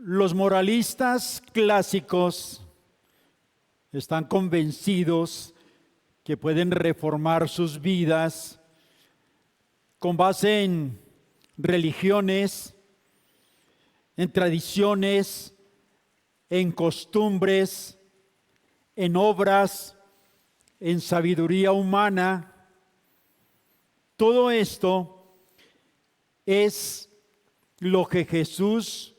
Los moralistas clásicos están convencidos que pueden reformar sus vidas con base en religiones, en tradiciones, en costumbres, en obras, en sabiduría humana. Todo esto es lo que Jesús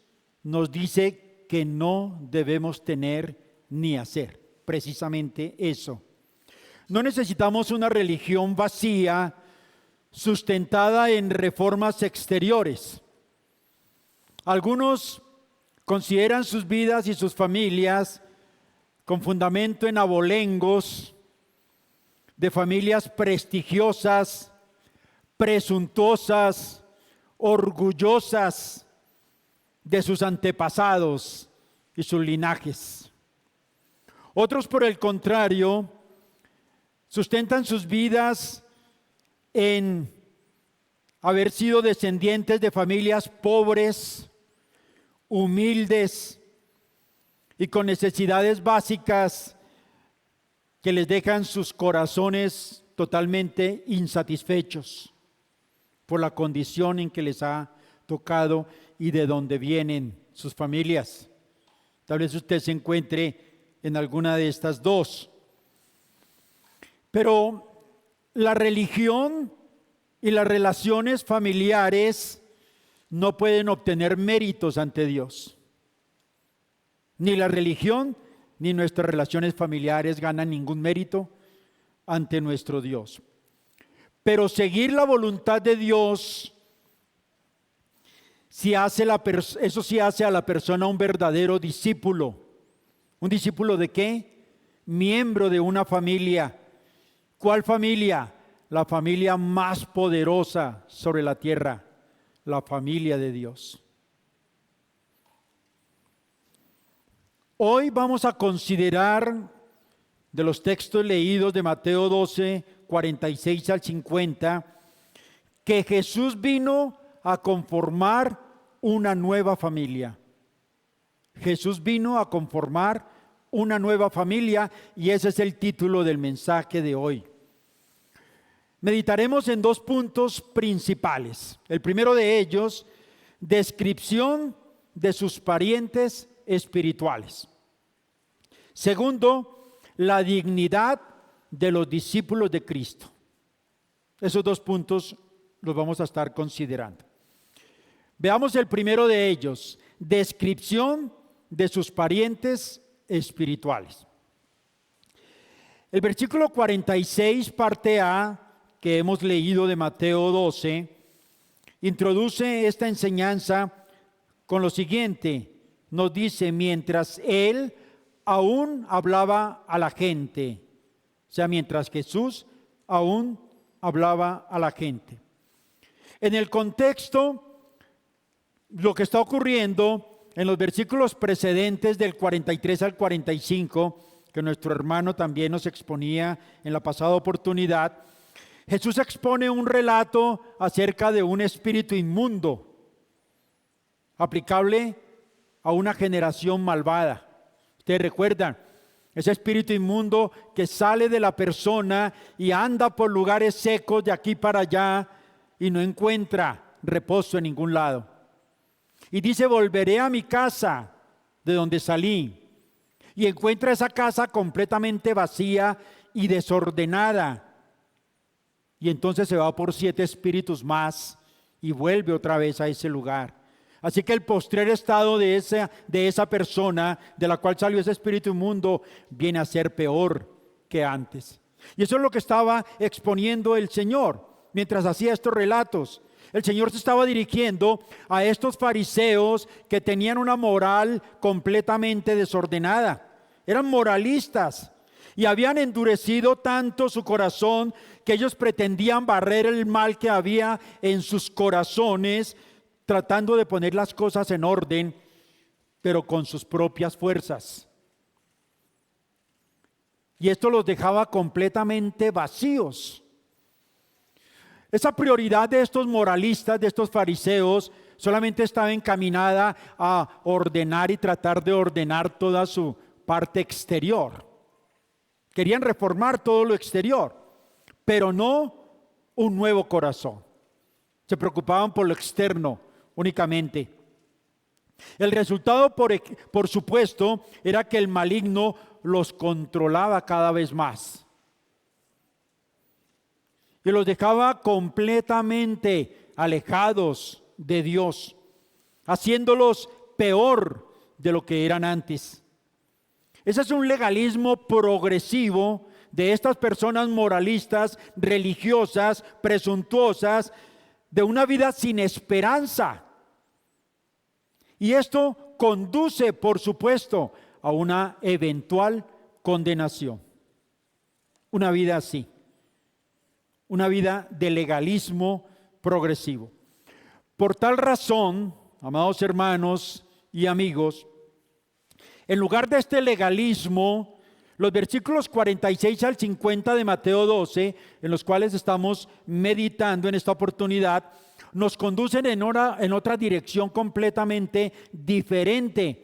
nos dice que no debemos tener ni hacer. Precisamente eso. No necesitamos una religión vacía, sustentada en reformas exteriores. Algunos consideran sus vidas y sus familias con fundamento en abolengos de familias prestigiosas, presuntuosas, orgullosas de sus antepasados y sus linajes. Otros, por el contrario, sustentan sus vidas en haber sido descendientes de familias pobres, humildes y con necesidades básicas que les dejan sus corazones totalmente insatisfechos por la condición en que les ha tocado y de donde vienen sus familias. Tal vez usted se encuentre en alguna de estas dos. Pero la religión y las relaciones familiares no pueden obtener méritos ante Dios. Ni la religión ni nuestras relaciones familiares ganan ningún mérito ante nuestro Dios. Pero seguir la voluntad de Dios, eso sí hace a la persona un verdadero discípulo. ¿Un discípulo de qué? Miembro de una familia. ¿Cuál familia? La familia más poderosa sobre la tierra, la familia de Dios. Hoy vamos a considerar de los textos leídos de Mateo 12, 46 al 50, que Jesús vino a conformar una nueva familia. Jesús vino a conformar una nueva familia y ese es el título del mensaje de hoy. Meditaremos en dos puntos principales. El primero de ellos, descripción de sus parientes espirituales. Segundo, la dignidad de los discípulos de Cristo. Esos dos puntos los vamos a estar considerando. Veamos el primero de ellos, descripción de sus parientes espirituales. El versículo 46, parte A, que hemos leído de Mateo 12, introduce esta enseñanza con lo siguiente. Nos dice, mientras él aún hablaba a la gente, o sea, mientras Jesús aún hablaba a la gente. En el contexto, lo que está ocurriendo en los versículos precedentes del 43 al 45, que nuestro hermano también nos exponía en la pasada oportunidad, Jesús expone un relato acerca de un espíritu inmundo, aplicable a una generación malvada. Ustedes recuerdan, ese espíritu inmundo que sale de la persona y anda por lugares secos de aquí para allá y no encuentra reposo en ningún lado. Y dice, volveré a mi casa de donde salí. Y encuentra esa casa completamente vacía y desordenada. Y entonces se va por 7 espíritus más y vuelve otra vez a ese lugar. Así que el postrer estado de esa persona de la cual salió ese espíritu inmundo viene a ser peor que antes. Y eso es lo que estaba exponiendo el Señor mientras hacía estos relatos. El Señor se estaba dirigiendo a estos fariseos que tenían una moral completamente desordenada. Eran moralistas y habían endurecido tanto su corazón que ellos pretendían barrer el mal que había en sus corazones, tratando de poner las cosas en orden, pero con sus propias fuerzas. Y esto los dejaba completamente vacíos. Esa prioridad de estos moralistas, de estos fariseos, solamente estaba encaminada a ordenar y tratar de ordenar toda su parte exterior. Querían reformar todo lo exterior, pero no un nuevo corazón. Se preocupaban por lo externo únicamente. El resultado, por supuesto, era que el maligno los controlaba cada vez más y los dejaba completamente alejados de Dios, haciéndolos peor de lo que eran antes. Ese es un legalismo progresivo de estas personas moralistas, religiosas, presuntuosas, de una vida sin esperanza. Y esto conduce, por supuesto, a una eventual condenación. Una vida así, una vida de legalismo progresivo. Por tal razón, amados hermanos y amigos, en lugar de este legalismo, los versículos 46 al 50 de Mateo 12, en los cuales estamos meditando en esta oportunidad, nos conducen en otra dirección completamente diferente.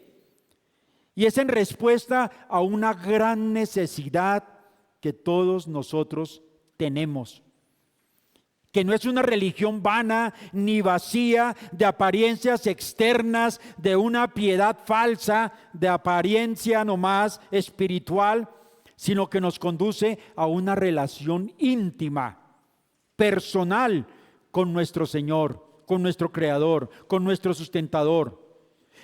Y es en respuesta a una gran necesidad que todos nosotros tenemos. Que no es una religión vana ni vacía de apariencias externas, de una piedad falsa, de apariencia nomás espiritual, sino que nos conduce a una relación íntima, personal con nuestro Señor, con nuestro Creador, con nuestro sustentador.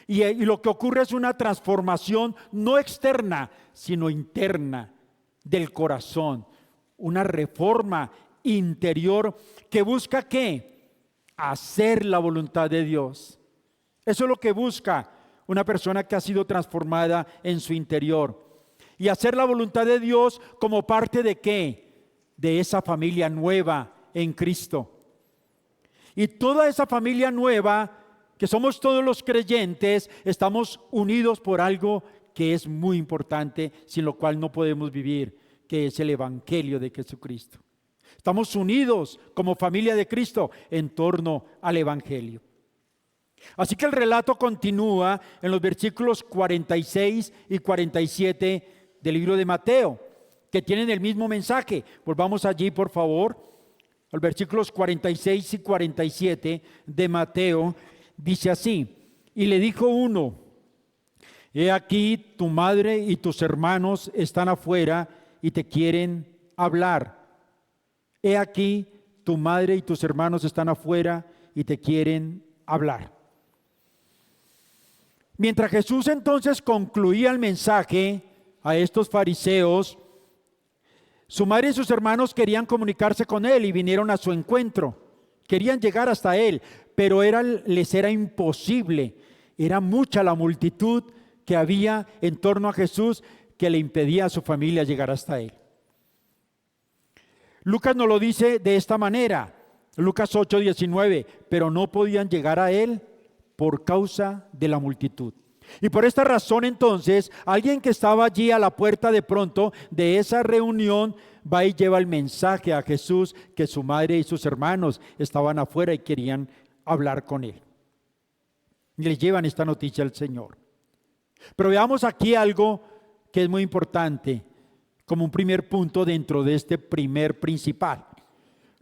Y lo que ocurre es una transformación no externa, sino interna del corazón, una reforma interior que busca ¿qué? Hacer la voluntad de Dios. Eso es lo que busca una persona que ha sido transformada en su interior. Y hacer la voluntad de Dios como parte de ¿qué? De esa familia nueva en Cristo. Y toda esa familia nueva, que somos todos los creyentes, estamos unidos por algo que es muy importante, sin lo cual no podemos vivir, que es el Evangelio de Jesucristo. Estamos unidos como familia de Cristo en torno al Evangelio. Así que el relato continúa en los versículos 46 y 47 del libro de Mateo, que tienen el mismo mensaje. Volvamos allí, por favor, al versículos 46 y 47 de Mateo. Dice así: y le dijo uno: he aquí tu madre y tus hermanos están afuera y te quieren hablar. He aquí tu madre y tus hermanos están afuera y te quieren hablar. Mientras Jesús entonces concluía el mensaje a estos fariseos, su madre y sus hermanos querían comunicarse con él y vinieron a su encuentro. Querían llegar hasta él, pero les era imposible. Era mucha la multitud que había en torno a Jesús que le impedía a su familia llegar hasta él. Lucas nos lo dice de esta manera, Lucas 8:19, pero no podían llegar a él por causa de la multitud. Y por esta razón entonces, alguien que estaba allí a la puerta de pronto de esa reunión, va y lleva el mensaje a Jesús que su madre y sus hermanos estaban afuera y querían hablar con él. Y le llevan esta noticia al Señor. Pero veamos aquí algo que es muy importante, como un primer punto dentro de este primer principal.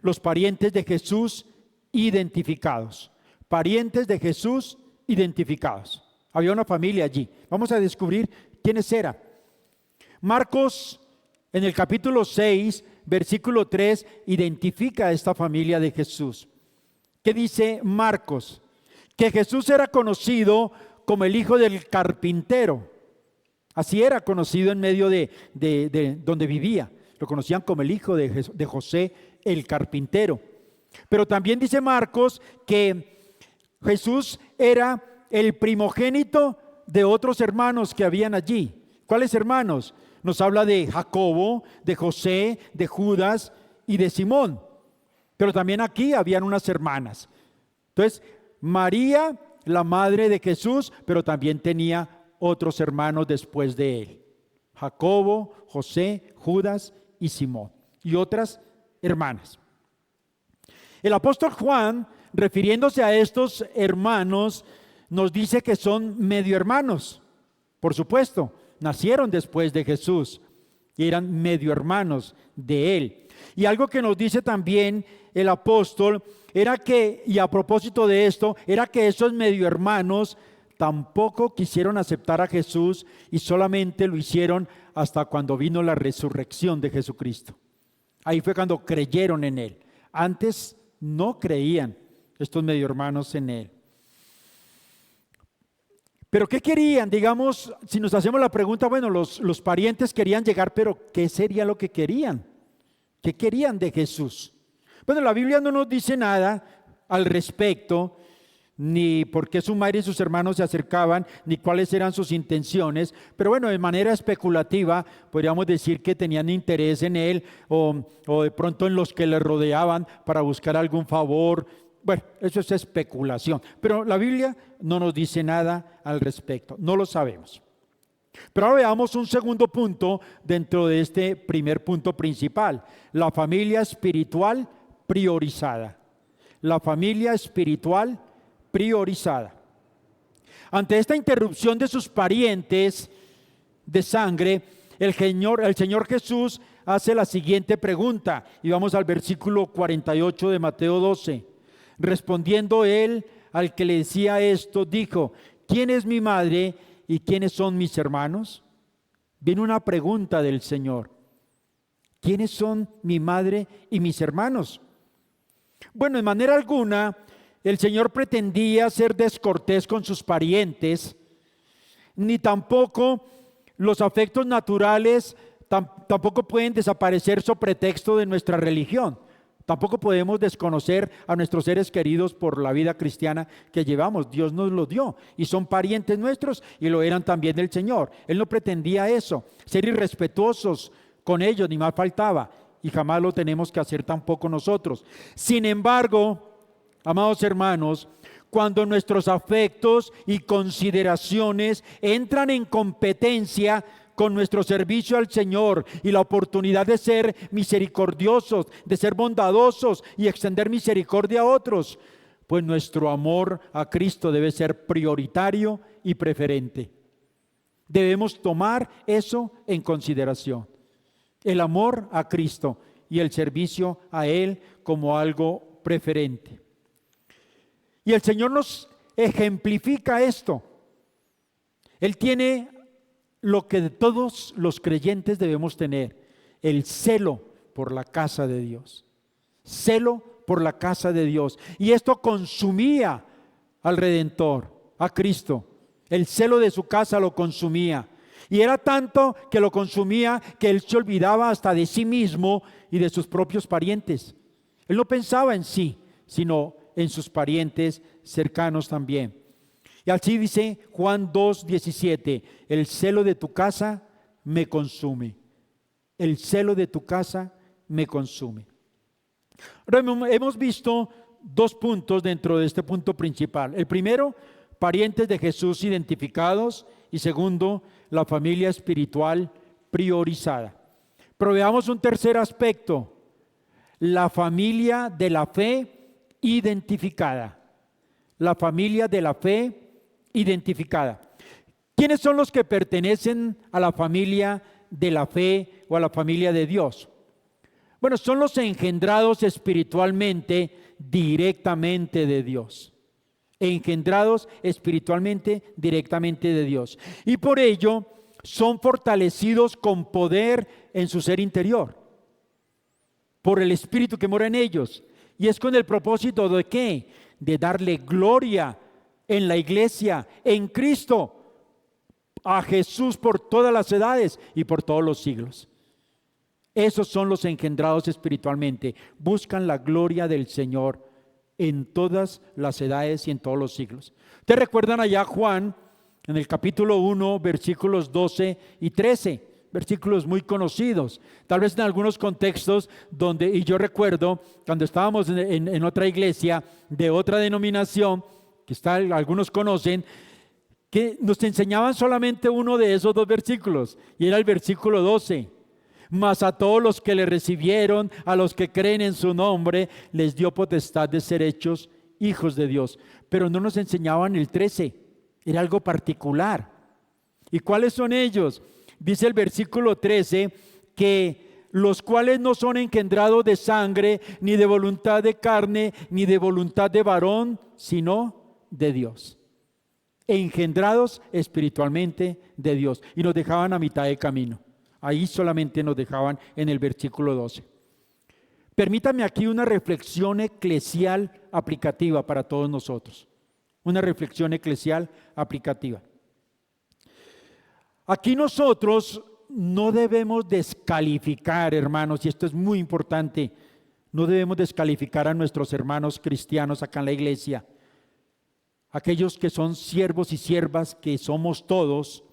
Los parientes de Jesús identificados. Parientes de Jesús identificados. Había una familia allí. Vamos a descubrir quiénes eran. Marcos, en el capítulo 6, versículo 3, identifica a esta familia de Jesús. ¿Qué dice Marcos? Que Jesús era conocido como el hijo del carpintero. Así era conocido en medio de donde vivía. Lo conocían como el hijo de José, el carpintero. Pero también dice Marcos que Jesús era el primogénito de otros hermanos que habían allí. ¿Cuáles hermanos? Nos habla de Jacobo, de José, de Judas y de Simón. Pero también aquí habían unas hermanas. Entonces, María, la madre de Jesús, pero también tenía otros hermanos después de él. Jacobo, José, Judas y Simón. Y otras hermanas. El apóstol Juan refiriéndose a estos hermanos, nos dice que son medio hermanos. Por supuesto, nacieron después de Jesús y eran medio hermanos de él. Y algo que nos dice también el apóstol era que, y a propósito de esto, era que esos medio hermanos tampoco quisieron aceptar a Jesús y solamente lo hicieron hasta cuando vino la resurrección de Jesucristo. Ahí fue cuando creyeron en él. Antes no creían estos medio hermanos en él. Pero ¿qué querían? Digamos, si nos hacemos la pregunta, bueno, los parientes querían llegar, pero ¿qué sería lo que querían? ¿Qué querían de Jesús? Bueno, la Biblia no nos dice nada al respecto, ni por qué su madre y sus hermanos se acercaban, ni cuáles eran sus intenciones, pero bueno, de manera especulativa podríamos decir que tenían interés en él o de pronto en los que le rodeaban para buscar algún favor. Bueno, eso es especulación, pero la Biblia no nos dice nada al respecto, no lo sabemos. Pero ahora veamos un segundo punto dentro de este primer punto principal, la familia espiritual priorizada. La familia espiritual priorizada. Ante esta interrupción de sus parientes de sangre, el Señor Jesús hace la siguiente pregunta, y vamos al versículo 48 de Mateo 12. Respondiendo él al que le decía esto, dijo: ¿quién es mi madre y quiénes son mis hermanos? Viene una pregunta del Señor: ¿quiénes son mi madre y mis hermanos? Bueno, de manera alguna el Señor pretendía ser descortés con sus parientes, ni tampoco los afectos naturales tampoco pueden desaparecer sobre pretexto de nuestra religión. Tampoco podemos desconocer a nuestros seres queridos por la vida cristiana que llevamos. Dios nos los dio y son parientes nuestros y lo eran también del Señor. Él no pretendía eso, ser irrespetuosos con ellos, ni más faltaba, y jamás lo tenemos que hacer tampoco nosotros. Sin embargo, amados hermanos, cuando nuestros afectos y consideraciones entran en competencia con nuestro servicio al Señor y la oportunidad de ser misericordiosos, de ser bondadosos y extender misericordia a otros, pues nuestro amor a Cristo debe ser prioritario y preferente. Debemos tomar eso en consideración, el amor a Cristo y el servicio a Él como algo preferente. Y el Señor nos ejemplifica esto. Él tiene lo que todos los creyentes debemos tener: el celo por la casa de Dios. Celo por la casa de Dios. Y esto consumía al Redentor, a Cristo. El celo de su casa lo consumía. Y era tanto que lo consumía que Él se olvidaba hasta de sí mismo y de sus propios parientes. Él no pensaba en sí, sino en sus parientes cercanos también. Y así dice Juan 2:17, el celo de tu casa me consume. El celo de tu casa me consume. Ahora hemos visto dos puntos dentro de este punto principal. El primero, parientes de Jesús identificados, y segundo, la familia espiritual priorizada. Pero veamos un tercer aspecto, la familia de la fe identificada. La familia de la fe identificada. ¿Quiénes son los que pertenecen a la familia de la fe o a la familia de Dios? Bueno, son los engendrados espiritualmente directamente de Dios. Engendrados espiritualmente directamente de Dios. Y por ello son fortalecidos con poder en su ser interior, por el Espíritu que mora en ellos. Y es con el propósito de ¿qué? De darle gloria en la iglesia, en Cristo, a Jesús por todas las edades y por todos los siglos. Esos son los engendrados espiritualmente. Buscan la gloria del Señor en todas las edades y en todos los siglos. ¿Ustedes recuerdan allá Juan, en el capítulo 1, versículos 12 y 13? Versículos muy conocidos, tal vez en algunos contextos donde, y yo recuerdo cuando estábamos en otra iglesia de otra denominación, que algunos conocen, que nos enseñaban solamente uno de esos dos versículos, y era el versículo 12. Mas a todos los que le recibieron, a los que creen en su nombre, les dio potestad de ser hechos hijos de Dios. Pero no nos enseñaban el 13, era algo particular. ¿Y cuáles son ellos? Dice el versículo 13 que los cuales no son engendrados de sangre, ni de voluntad de carne, ni de voluntad de varón, sino de Dios. Engendrados espiritualmente de Dios. Y nos dejaban a mitad de camino. Ahí solamente nos dejaban en el versículo 12. Permítame aquí una reflexión eclesial aplicativa para todos nosotros. Una reflexión eclesial aplicativa. Aquí nosotros no debemos descalificar, hermanos, y esto es muy importante, no debemos descalificar a nuestros hermanos cristianos acá en la iglesia. Aquellos que son siervos y siervas, que somos todos,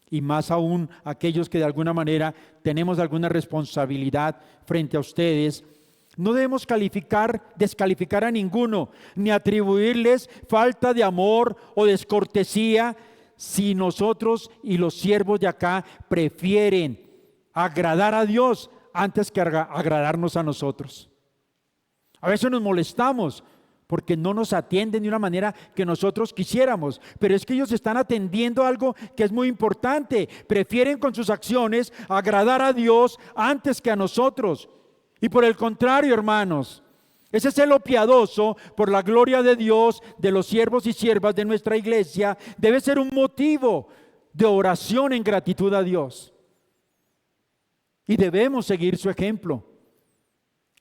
y más aún aquellos que de alguna manera tenemos alguna responsabilidad frente a ustedes, no debemos descalificar a ninguno, ni atribuirles falta de amor o descortesía, si nosotros y los siervos de acá prefieren agradar a Dios antes que agradarnos a nosotros. A veces nos molestamos porque no nos atienden de una manera que nosotros quisiéramos, pero es que ellos están atendiendo algo que es muy importante. Prefieren con sus acciones agradar a Dios antes que a nosotros. Y por el contrario, hermanos, ese celo piadoso por la gloria de Dios, de los siervos y siervas de nuestra iglesia, debe ser un motivo de oración en gratitud a Dios. Y debemos seguir su ejemplo.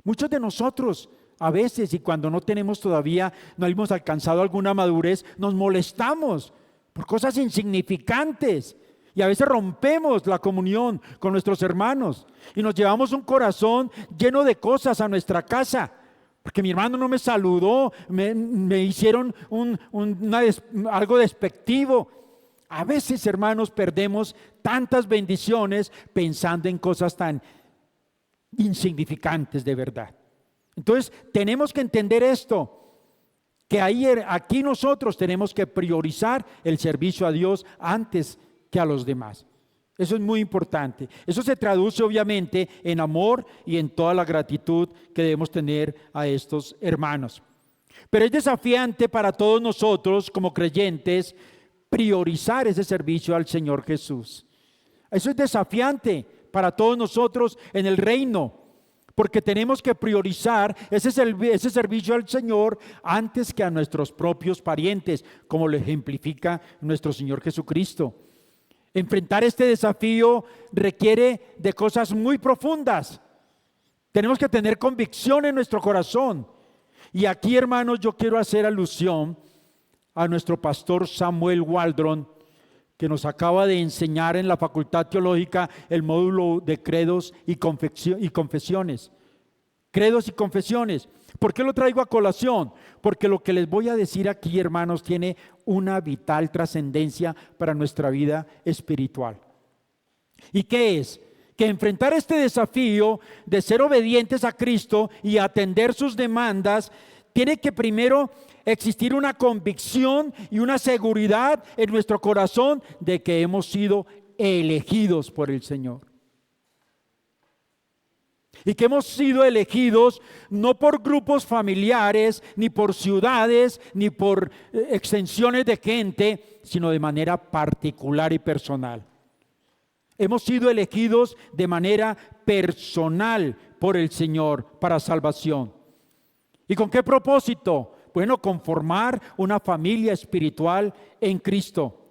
Muchos de nosotros, a veces, y cuando no tenemos todavía, no hemos alcanzado alguna madurez, nos molestamos por cosas insignificantes. Y a veces rompemos la comunión con nuestros hermanos y nos llevamos un corazón lleno de cosas a nuestra casa. Porque mi hermano no me saludó, me hicieron algo despectivo. A veces, hermanos, perdemos tantas bendiciones pensando en cosas tan insignificantes de verdad. Entonces, tenemos que entender esto, que aquí nosotros tenemos que priorizar el servicio a Dios antes que a los demás. Eso es muy importante. Eso se traduce obviamente en amor y en toda la gratitud que debemos tener a estos hermanos. Pero es desafiante para todos nosotros como creyentes priorizar ese servicio al Señor Jesús. Eso es desafiante para todos nosotros en el reino, porque tenemos que priorizar ese servicio al Señor antes que a nuestros propios parientes, como lo ejemplifica nuestro Señor Jesucristo. Enfrentar este desafío requiere de cosas muy profundas. Tenemos que tener convicción en nuestro corazón. Y aquí, hermanos, yo quiero hacer alusión a nuestro pastor Samuel Waldron, que nos acaba de enseñar en la Facultad Teológica el módulo de credos y confesiones. Credos y confesiones. ¿Por qué lo traigo a colación? Porque lo que les voy a decir aquí, hermanos, tiene una vital trascendencia para nuestra vida espiritual. ¿Y qué es? Que enfrentar este desafío de ser obedientes a Cristo y atender sus demandas, tiene que primero existir una convicción y una seguridad en nuestro corazón de que hemos sido elegidos por el Señor. Y que hemos sido elegidos no por grupos familiares, ni por ciudades, ni por extensiones de gente, sino de manera particular y personal. Hemos sido elegidos de manera personal por el Señor para salvación. ¿Y con qué propósito? Bueno, conformar una familia espiritual en Cristo.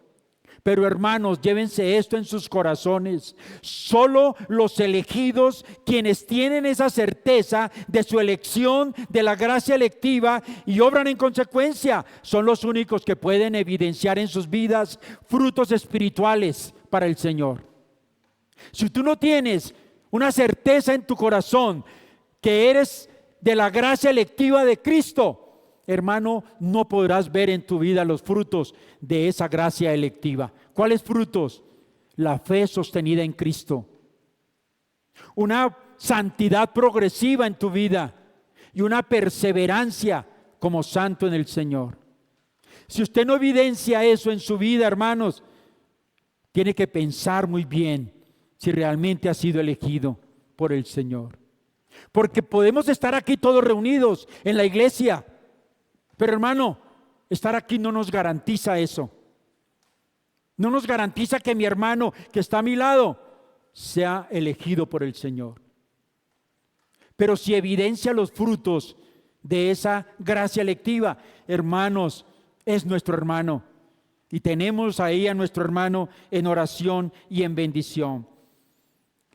Pero hermanos, llévense esto en sus corazones. Solo los elegidos, quienes tienen esa certeza de su elección, de la gracia electiva y obran en consecuencia, son los únicos que pueden evidenciar en sus vidas frutos espirituales para el Señor. Si tú no tienes una certeza en tu corazón que eres de la gracia electiva de Cristo, hermano, no podrás ver en tu vida los frutos de esa gracia electiva. ¿Cuáles frutos? La fe sostenida en Cristo, una santidad progresiva en tu vida y una perseverancia como santo en el Señor. Si usted no evidencia eso en su vida, hermanos, tiene que pensar muy bien si realmente ha sido elegido por el Señor. Porque podemos estar aquí todos reunidos en la iglesia, Pero hermano, estar aquí no nos garantiza eso. No nos garantiza que mi hermano que está a mi lado sea elegido por el Señor. Pero si evidencia los frutos de esa gracia electiva, hermanos, es nuestro hermano. Y tenemos ahí a nuestro hermano en oración y en bendición.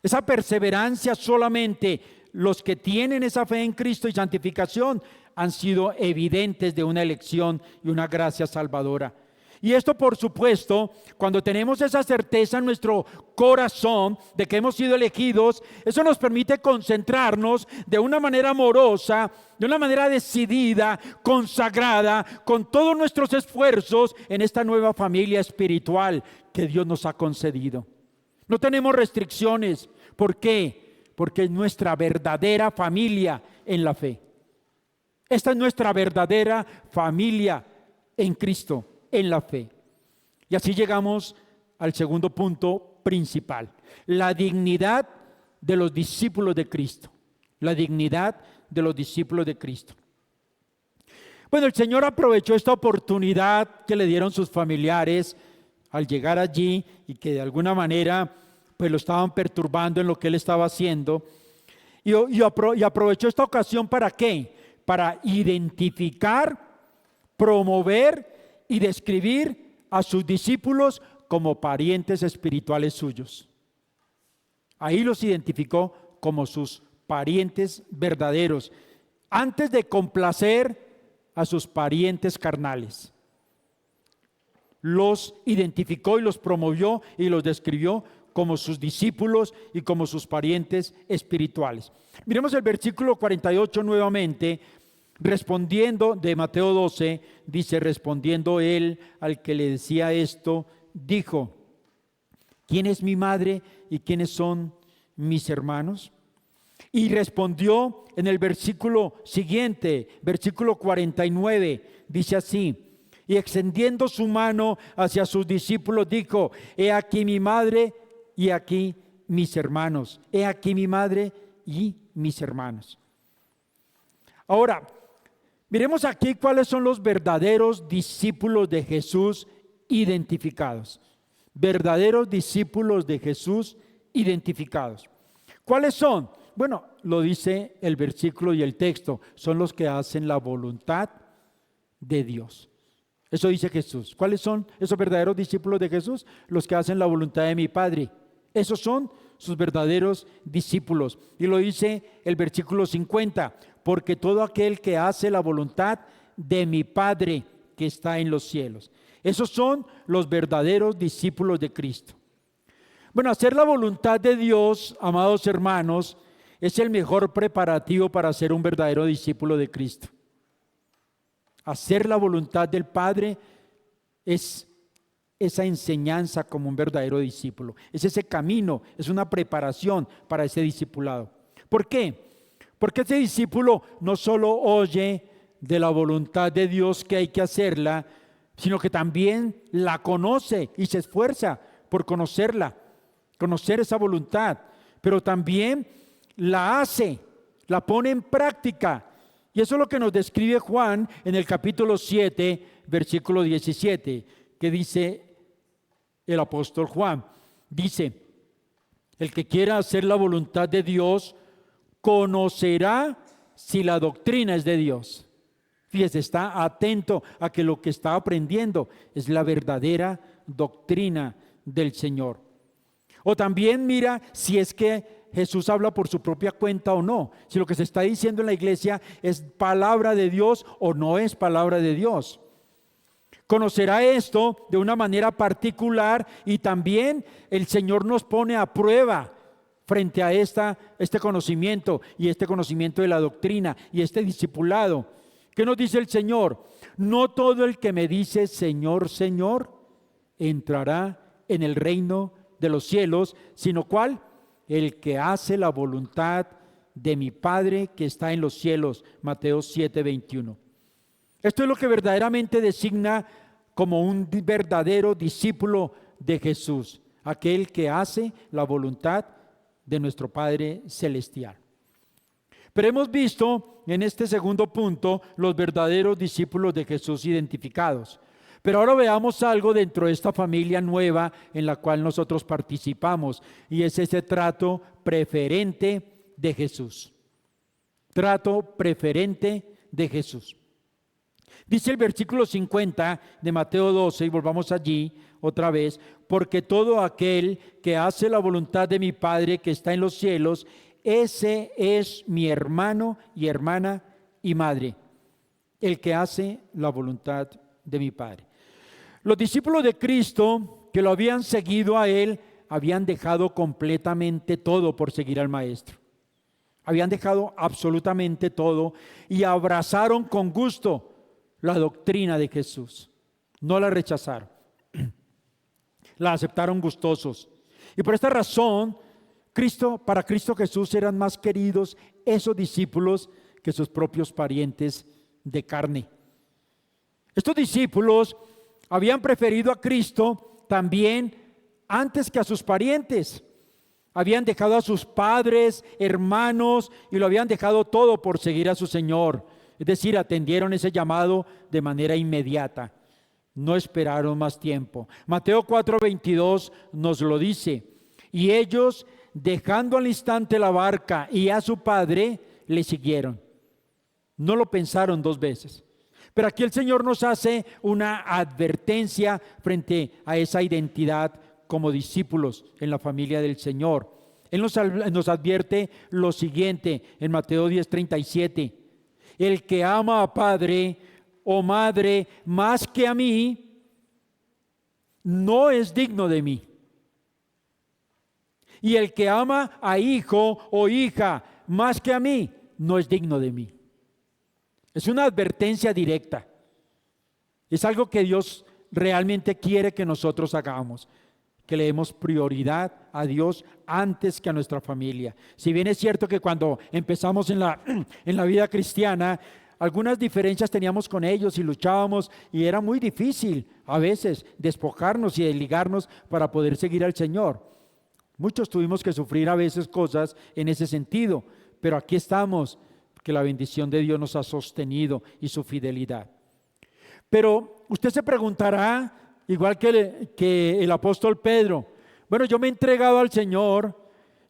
Esa perseverancia solamente los que tienen esa fe en Cristo y santificación han sido evidentes de una elección y una gracia salvadora. Y esto, por supuesto, cuando tenemos esa certeza en nuestro corazón de que hemos sido elegidos, eso nos permite concentrarnos de una manera amorosa, de una manera decidida, consagrada, con todos nuestros esfuerzos en esta nueva familia espiritual que Dios nos ha concedido. No tenemos restricciones. ¿Por qué? Porque es nuestra verdadera familia en la fe. Esta es nuestra verdadera familia en Cristo, en la fe. Y así llegamos al segundo punto principal: la dignidad de los discípulos de Cristo. La dignidad de los discípulos de Cristo. Bueno, el Señor aprovechó esta oportunidad que le dieron sus familiares al llegar allí y que de alguna manera pues lo estaban perturbando en lo que él estaba haciendo. Y aprovechó esta ocasión ¿para qué? Para identificar, promover y describir a sus discípulos como parientes espirituales suyos. Ahí los identificó como sus parientes verdaderos, antes de complacer a sus parientes carnales. Los identificó y los promovió y los describió como sus discípulos y como sus parientes espirituales. Miremos el versículo 48 nuevamente. Respondiendo, de Mateo 12, dice: respondiendo él al que le decía esto, dijo: ¿quién es mi madre y quiénes son mis hermanos? Y respondió en el versículo siguiente, versículo 49, dice así: y extendiendo su mano hacia sus discípulos dijo: he aquí mi madre y aquí mis hermanos. He aquí mi madre y mis hermanos. Ahora, miremos aquí cuáles son los verdaderos discípulos de Jesús identificados. Verdaderos discípulos de Jesús identificados. ¿Cuáles son? Bueno, lo dice el versículo y el texto. Son los que hacen la voluntad de Dios. Eso dice Jesús. ¿Cuáles son esos verdaderos discípulos de Jesús? Los que hacen la voluntad de mi Padre. Esos son sus verdaderos discípulos. Y lo dice el versículo 50. Porque todo aquel que hace la voluntad de mi Padre que está en los cielos. Esos son los verdaderos discípulos de Cristo. Bueno, hacer la voluntad de Dios, amados hermanos, es el mejor preparativo para ser un verdadero discípulo de Cristo. Hacer la voluntad del Padre es esa enseñanza como un verdadero discípulo. Es ese camino, es una preparación para ese discipulado. ¿Por qué? Porque ese discípulo no solo oye de la voluntad de Dios que hay que hacerla, sino que también la conoce y se esfuerza por conocerla, conocer esa voluntad, pero también la hace, la pone en práctica. Y eso es lo que nos describe Juan en el capítulo 7, versículo 17, que dice el apóstol Juan. Dice: el que quiera hacer la voluntad de Dios conocerá si la doctrina es de Dios. Fíjese, está atento a que lo que está aprendiendo es la verdadera doctrina del Señor. O también mira si es que Jesús habla por su propia cuenta o no. Si lo que se está diciendo en la iglesia es palabra de Dios o no es palabra de Dios. Conocerá esto de una manera particular y también el Señor nos pone a prueba frente a este conocimiento y este conocimiento de la doctrina y este discipulado. ¿Qué nos dice el Señor? No todo el que me dice Señor, Señor, entrará en el reino de los cielos, sino ¿cuál? El que hace la voluntad de mi Padre que está en los cielos. Mateo 7, 21. Esto es lo que verdaderamente designa como un verdadero discípulo de Jesús, aquel que hace la voluntad de nuestro Padre celestial. Pero hemos visto en este segundo punto los verdaderos discípulos de Jesús identificados. Pero ahora veamos algo dentro de esta familia nueva en la cual nosotros participamos, y es ese trato preferente de Jesús. Trato preferente de Jesús. Dice el versículo 50 de Mateo 12, y volvamos allí otra vez: porque todo aquel que hace la voluntad de mi Padre que está en los cielos, ese es mi hermano y hermana y madre, el que hace la voluntad de mi Padre. Los discípulos de Cristo que lo habían seguido a Él, habían dejado completamente todo por seguir al Maestro. Habían dejado absolutamente todo y abrazaron con gusto la doctrina de Jesús. No la rechazaron, la aceptaron gustosos. Y por esta razón, para Cristo Jesús eran más queridos esos discípulos que sus propios parientes de carne. Estos discípulos habían preferido a Cristo también antes que a sus parientes. Habían dejado a sus padres, hermanos, y lo habían dejado todo por seguir a su Señor. Es decir, atendieron ese llamado de manera inmediata. No esperaron más tiempo. Mateo 4:22 nos lo dice. Y ellos, dejando al instante la barca y a su padre, le siguieron. No lo pensaron dos veces. Pero aquí el Señor nos hace una advertencia frente a esa identidad como discípulos en la familia del Señor. Él nos advierte lo siguiente en Mateo 10:37. El que ama a padre o madre más que a mí, no es digno de mí. Y el que ama a hijo o hija más que a mí, no es digno de mí. Es una advertencia directa. Es algo que Dios realmente quiere que nosotros hagamos, que le demos prioridad a Dios antes que a nuestra familia. Si bien es cierto que cuando empezamos en la vida cristiana, algunas diferencias teníamos con ellos y luchábamos, y era muy difícil a veces despojarnos y desligarnos para poder seguir al Señor. Muchos tuvimos que sufrir a veces cosas en ese sentido, pero aquí estamos, que la bendición de Dios nos ha sostenido y su fidelidad. Pero usted se preguntará, igual que el apóstol Pedro: bueno, yo me he entregado al Señor,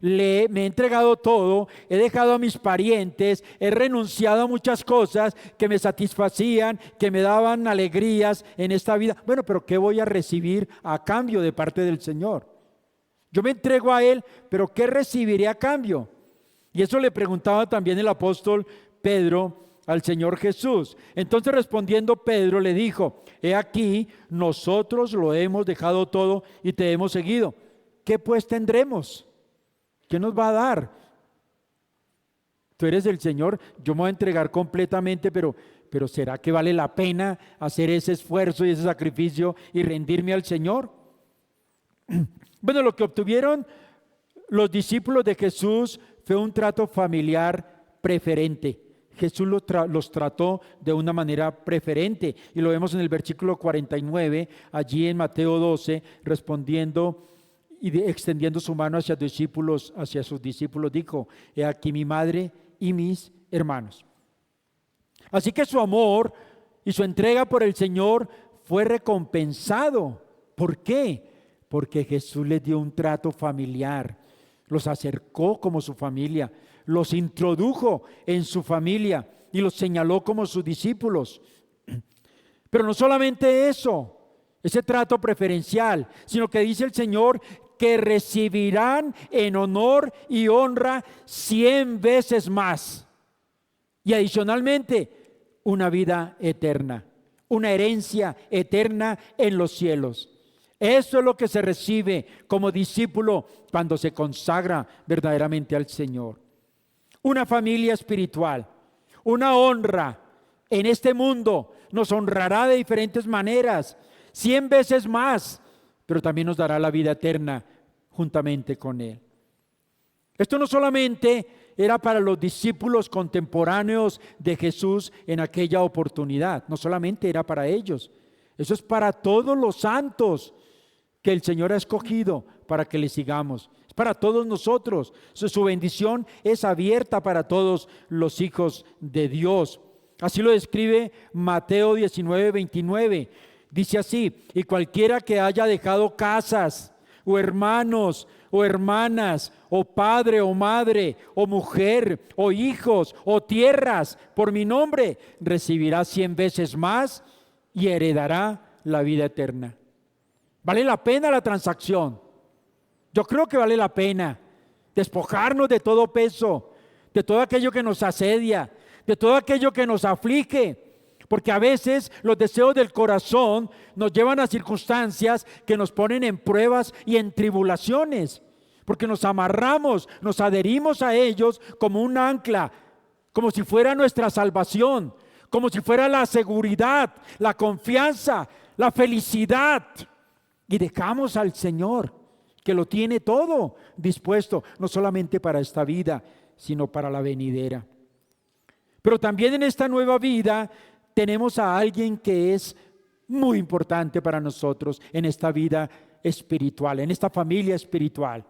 me he entregado todo, he dejado a mis parientes, he renunciado a muchas cosas que me satisfacían, que me daban alegrías en esta vida. Bueno, pero ¿qué voy a recibir a cambio de parte del Señor? Yo me entrego a Él, pero ¿qué recibiré a cambio? Y eso le preguntaba también el apóstol Pedro al Señor Jesús. Entonces, respondiendo, Pedro le dijo: he aquí, nosotros lo hemos dejado todo y te hemos seguido. ¿Qué pues tendremos? ¿Qué nos va a dar? Tú eres el Señor, yo me voy a entregar completamente, pero ¿será que vale la pena hacer ese esfuerzo y ese sacrificio y rendirme al Señor? Bueno, lo que obtuvieron los discípulos de Jesús fue un trato familiar preferente. Jesús los trató de una manera preferente, y lo vemos en el versículo 49, allí en Mateo 12, respondiendo y extendiendo su mano hacia sus discípulos, dijo: he aquí mi madre y mis hermanos. Así que su amor y su entrega por el Señor fue recompensado. ¿Por qué? Porque Jesús les dio un trato familiar, los acercó como su familia, los introdujo en su familia y los señaló como sus discípulos. Pero no solamente eso, ese trato preferencial, sino que dice el Señor que recibirán en honor y honra 100 veces más. Y adicionalmente, una vida eterna, una herencia eterna en los cielos. Eso es lo que se recibe como discípulo cuando se consagra verdaderamente al Señor. Una familia espiritual, una honra en este mundo, nos honrará de diferentes maneras, 100 veces más, pero también nos dará la vida eterna juntamente con Él. Esto no solamente era para los discípulos contemporáneos de Jesús en aquella oportunidad, no solamente era para ellos, eso es para todos los santos que el Señor ha escogido para que le sigamos. Es para todos nosotros. Su bendición es abierta para todos los hijos de Dios. Así lo describe Mateo 19:29. Dice así: y cualquiera que haya dejado casas, o hermanos, o hermanas, o padre, o madre, o mujer, o hijos, o tierras, por mi nombre, recibirá 100 veces más y heredará la vida eterna. ¿Vale la pena la transacción? Yo creo que vale la pena despojarnos de todo peso, de todo aquello que nos asedia, de todo aquello que nos aflige. Porque a veces los deseos del corazón nos llevan a circunstancias que nos ponen en pruebas y en tribulaciones. Porque nos amarramos, nos adherimos a ellos como un ancla, como si fuera nuestra salvación, como si fuera la seguridad, la confianza, la felicidad. Y dejamos al Señor, que lo tiene todo dispuesto, no solamente para esta vida, sino para la venidera. Pero también en esta nueva vida tenemos a alguien que es muy importante para nosotros en esta vida espiritual, en esta familia espiritual.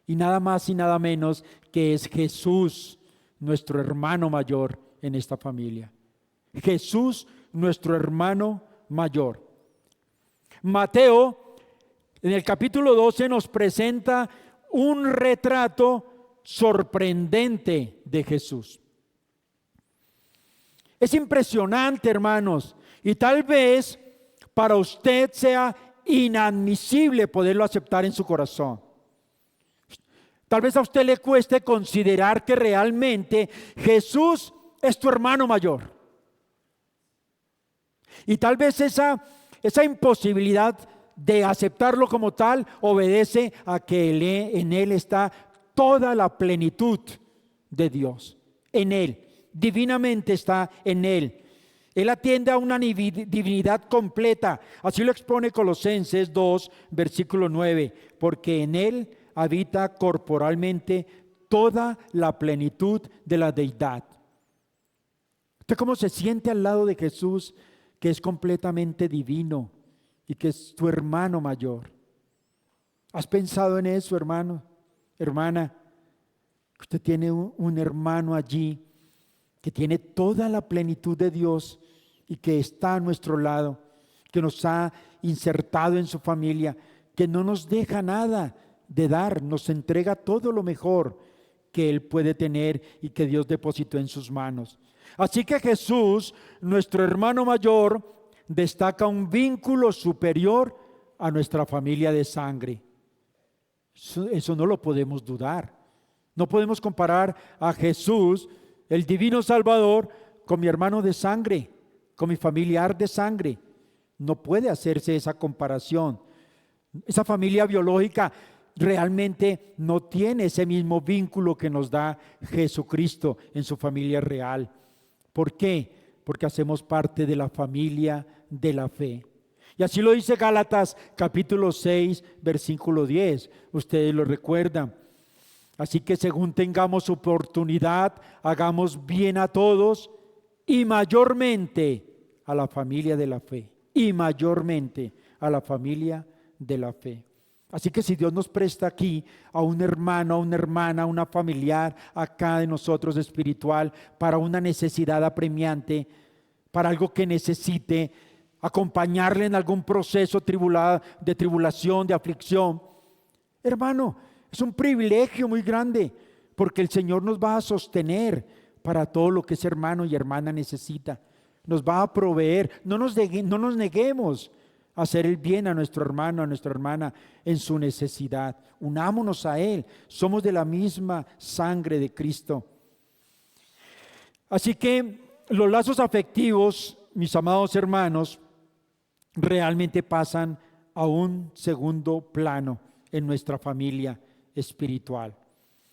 Y nada más y nada menos que es Jesús, nuestro hermano mayor en esta familia. Jesús, nuestro hermano mayor. Mateo, en el capítulo 12, nos presenta un retrato sorprendente de Jesús. Es impresionante, hermanos, y tal vez para usted sea inadmisible poderlo aceptar en su corazón. Tal vez a usted le cueste considerar que realmente Jesús es tu hermano mayor. Y tal vez esa imposibilidad de aceptarlo como tal obedece a que en Él está toda la plenitud de Dios. En Él, divinamente está en Él. Él atiende a una divinidad completa. Así lo expone Colosenses 2, versículo 9. Porque en Él habita corporalmente toda la plenitud de la deidad. ¿Usted cómo se siente al lado de Jesús, que es completamente divino y que es tu hermano mayor? ¿Has pensado en eso, hermano, hermana? Usted tiene un hermano allí que tiene toda la plenitud de Dios y que está a nuestro lado, que nos ha insertado en su familia, que no nos deja nada de dar, nos entrega todo lo mejor que Él puede tener y que Dios depositó en sus manos. Así que Jesús, nuestro hermano mayor, destaca un vínculo superior a nuestra familia de sangre. Eso no lo podemos dudar. No podemos comparar a Jesús, el divino Salvador, con mi hermano de sangre, con mi familiar de sangre. No puede hacerse esa comparación. Esa familia biológica realmente no tiene ese mismo vínculo que nos da Jesucristo en su familia real. ¿Por qué? Porque hacemos parte de la familia de la fe. Y así lo dice Gálatas capítulo 6, versículo 10. Ustedes lo recuerdan. Así que según tengamos oportunidad, hagamos bien a todos y mayormente a la familia de la fe. Y mayormente a la familia de la fe. Así que si Dios nos presta aquí a un hermano, a una hermana, a una familiar acá de nosotros espiritual para una necesidad apremiante, para algo que necesite, acompañarle en algún proceso de tribulación, de aflicción, hermano, es un privilegio muy grande porque el Señor nos va a sostener para todo lo que ese hermano y hermana necesita. Nos va a proveer. No nos neguemos a hacer el bien a nuestro hermano, a nuestra hermana en su necesidad. Unámonos a Él. Somos de la misma sangre de Cristo. Así que los lazos afectivos, mis amados hermanos, realmente pasan a un segundo plano en nuestra familia espiritual.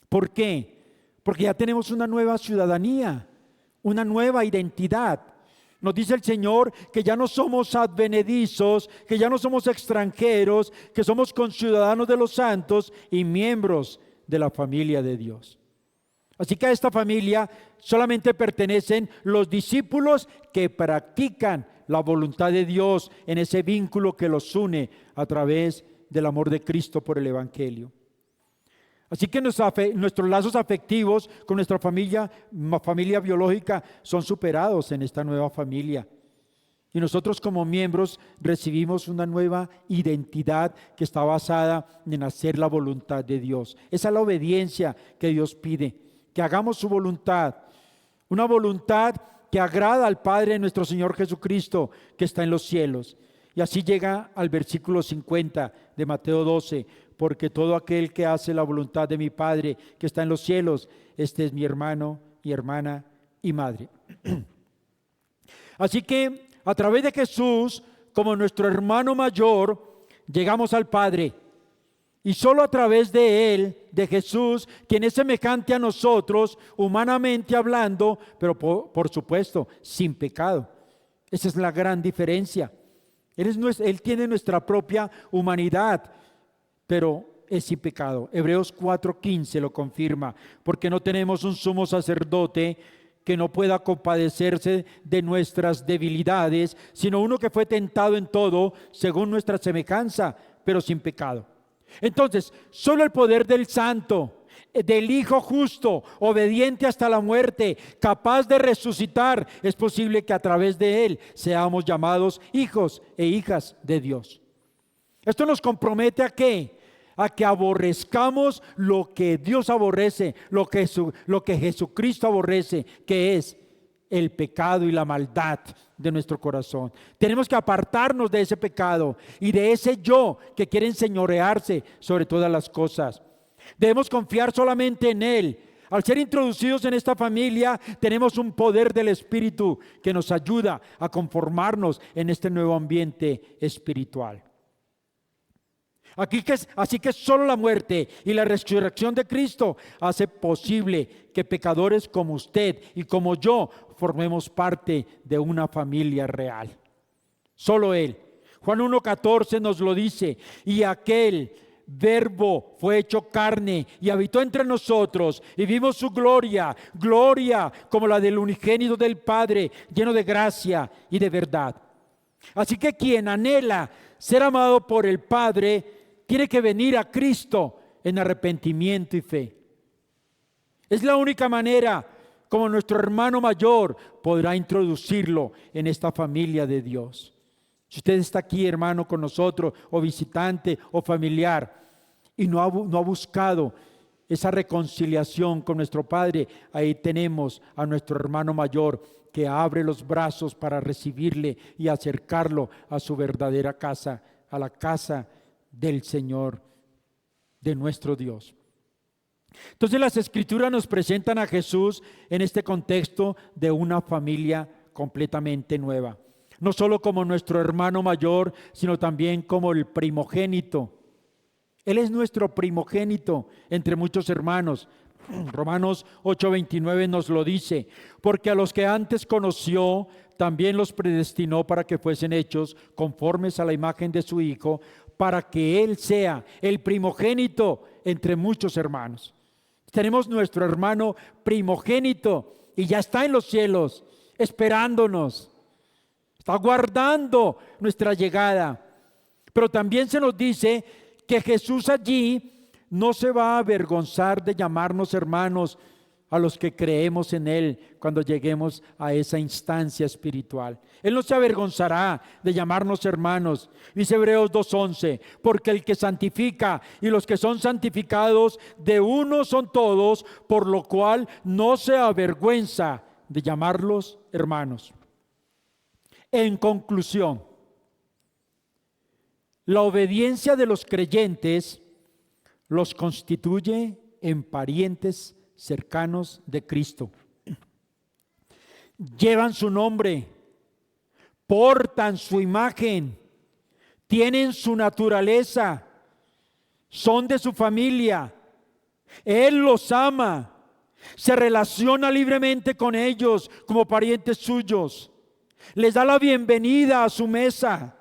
¿Por qué? Porque ya tenemos una nueva ciudadanía, una nueva identidad. Nos dice el Señor que ya no somos advenedizos, que ya no somos extranjeros, que somos conciudadanos de los santos y miembros de la familia de Dios. Así que a esta familia solamente pertenecen los discípulos que practican la voluntad de Dios en ese vínculo que los une a través del amor de Cristo por el Evangelio. Así que nuestros lazos afectivos con nuestra familia biológica son superados en esta nueva familia. Y nosotros como miembros recibimos una nueva identidad que está basada en hacer la voluntad de Dios. Esa es la obediencia que Dios pide, que hagamos su voluntad. Una voluntad que agrada al Padre de nuestro Señor Jesucristo, que está en los cielos. Y así llega al versículo 50 de Mateo 12, porque todo aquel que hace la voluntad de mi Padre que está en los cielos, este es mi hermano y hermana y madre. Así que a través de Jesús, como nuestro hermano mayor, llegamos al Padre. Y solo a través de Él, de Jesús, quien es semejante a nosotros, humanamente hablando, pero por supuesto, sin pecado. Esa es la gran diferencia. Él tiene nuestra propia humanidad, pero es sin pecado. Hebreos 4:15 lo confirma, porque no tenemos un sumo sacerdote que no pueda compadecerse de nuestras debilidades, sino uno que fue tentado en todo, según nuestra semejanza, pero sin pecado. Entonces, solo el poder del Santo, del Hijo justo, obediente hasta la muerte, capaz de resucitar, es posible que a través de Él seamos llamados hijos e hijas de Dios. Esto nos compromete ¿a qué? A que aborrezcamos lo que Dios aborrece, lo que Jesucristo aborrece, que es el pecado y la maldad de nuestro corazón. Tenemos que apartarnos de ese pecado y de ese yo que quiere enseñorearse sobre todas las cosas. Debemos confiar solamente en Él. Al ser introducidos en esta familia, tenemos un poder del Espíritu que nos ayuda a conformarnos en este nuevo ambiente espiritual. Así que solo la muerte y la resurrección de Cristo hace posible que pecadores como usted y como yo formemos parte de una familia real. Solo Él. Juan 1:14 nos lo dice, y aquel Verbo fue hecho carne y habitó entre nosotros y vimos su gloria, gloria como la del unigénito del Padre, lleno de gracia y de verdad. Así que quien anhela ser amado por el Padre tiene que venir a Cristo en arrepentimiento y fe. Es la única manera como nuestro hermano mayor podrá introducirlo en esta familia de Dios. Si usted está aquí, hermano, con nosotros, o visitante o familiar, y no ha buscado esa reconciliación con nuestro Padre, ahí tenemos a nuestro hermano mayor que abre los brazos para recibirle y acercarlo a su verdadera casa, a la casa del Señor, de nuestro Dios. Entonces las Escrituras nos presentan a Jesús en este contexto de una familia completamente nueva. No solo como nuestro hermano mayor, sino también como el primogénito. Él es nuestro primogénito entre muchos hermanos. Romanos 8:29 nos lo dice, porque a los que antes conoció, también los predestinó para que fuesen hechos conformes a la imagen de su Hijo, para que Él sea el primogénito entre muchos hermanos. Tenemos nuestro hermano primogénito y ya está en los cielos, esperándonos. Está guardando nuestra llegada. Pero también se nos dice que Jesús allí no se va a avergonzar de llamarnos hermanos a los que creemos en Él cuando lleguemos a esa instancia espiritual. Él no se avergonzará de llamarnos hermanos. Dice Hebreos 2:11, porque el que santifica y los que son santificados de uno son todos, por lo cual no se avergüenza de llamarlos hermanos. En conclusión, la obediencia de los creyentes los constituye en parientes cercanos de Cristo. Llevan su nombre, portan su imagen, tienen su naturaleza, son de su familia. Él los ama, se relaciona libremente con ellos como parientes suyos. Les da la bienvenida a su mesa,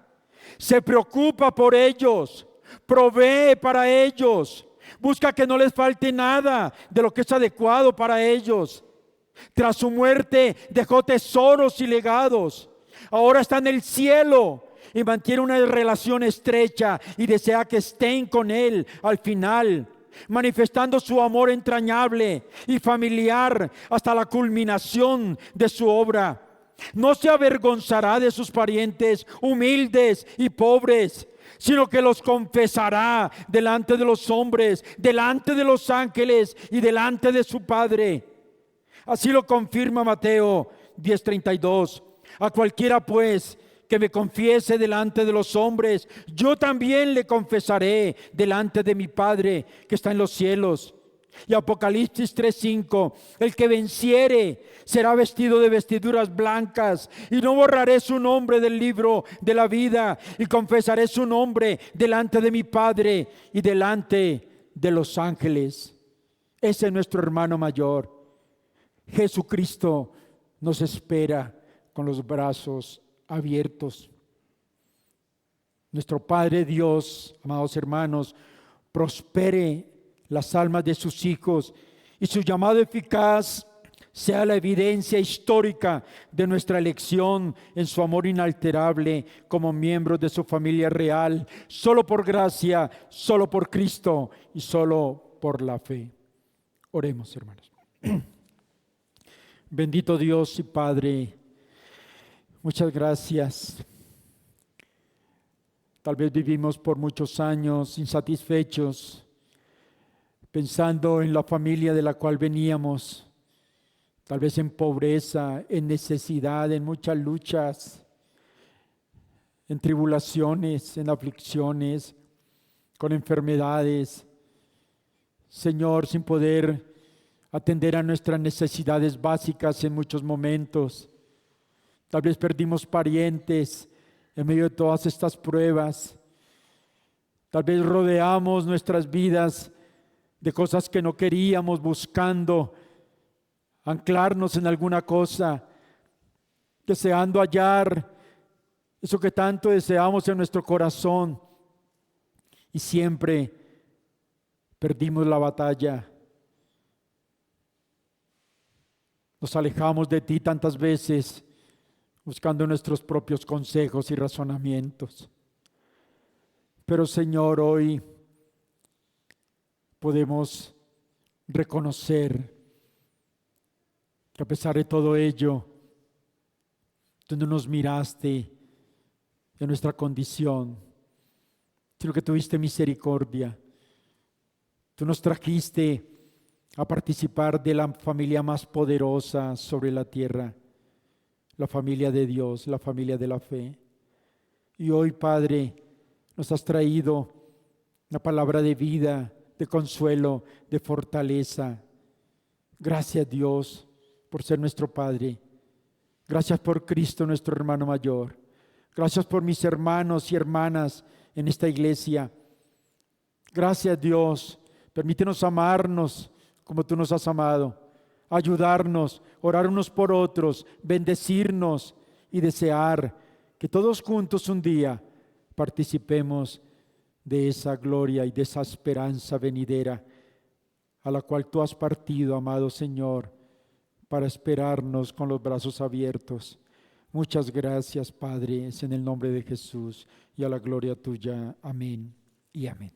se preocupa por ellos, provee para ellos, busca que no les falte nada de lo que es adecuado para ellos. Tras su muerte dejó tesoros y legados. Ahora está en el cielo y mantiene una relación estrecha y desea que estén con Él al final. manifestando su amor entrañable y familiar hasta la culminación de su obra. No se avergonzará de sus parientes humildes y pobres, sino que los confesará delante de los hombres, delante de los ángeles y delante de su Padre. Así lo confirma Mateo 10:32. A cualquiera pues que me confiese delante de los hombres, yo también le confesaré delante de mi Padre que está en los cielos. Y Apocalipsis 3:5, el que venciere será vestido de vestiduras blancas, y no borraré su nombre del libro de la vida, y confesaré su nombre delante de mi Padre y delante de los ángeles. Ese es nuestro hermano mayor. Jesucristo nos espera con los brazos abiertos. Nuestro Padre Dios, amados hermanos, prospere las almas de sus hijos y su llamado eficaz sea la evidencia histórica de nuestra elección en su amor inalterable como miembros de su familia real, solo por gracia, solo por Cristo y solo por la fe. Oremos, hermanos. Bendito Dios y Padre, muchas gracias. Tal vez vivimos por muchos años insatisfechos, pensando en la familia de la cual veníamos, tal vez en pobreza, en necesidad, en muchas luchas, en tribulaciones, en aflicciones, con enfermedades. Señor, sin poder atender a nuestras necesidades básicas en muchos momentos. Tal vez perdimos parientes en medio de todas estas pruebas. Tal vez rodeamos nuestras vidas de cosas que no queríamos, buscando anclarnos en alguna cosa, deseando hallar eso que tanto deseamos en nuestro corazón, y siempre perdimos la batalla. Nos alejamos de ti tantas veces, buscando nuestros propios consejos y razonamientos. Pero Señor, hoy podemos reconocer que a pesar de todo ello, tú no nos miraste en nuestra condición, sino que tuviste misericordia. Tú nos trajiste a participar de la familia más poderosa sobre la tierra, la familia de Dios, la familia de la fe. Y hoy, Padre, nos has traído una palabra de vida, de consuelo, de fortaleza. Gracias, Dios, por ser nuestro Padre. Gracias por Cristo, nuestro hermano mayor. Gracias por mis hermanos y hermanas en esta iglesia. Gracias, Dios. Permítenos amarnos como tú nos has amado, ayudarnos, orar unos por otros, bendecirnos y desear que todos juntos un día participemos de esa gloria y de esa esperanza venidera a la cual tú has partido, amado Señor, para esperarnos con los brazos abiertos. Muchas gracias, Padre, es en el nombre de Jesús y a la gloria tuya. Amén y amén.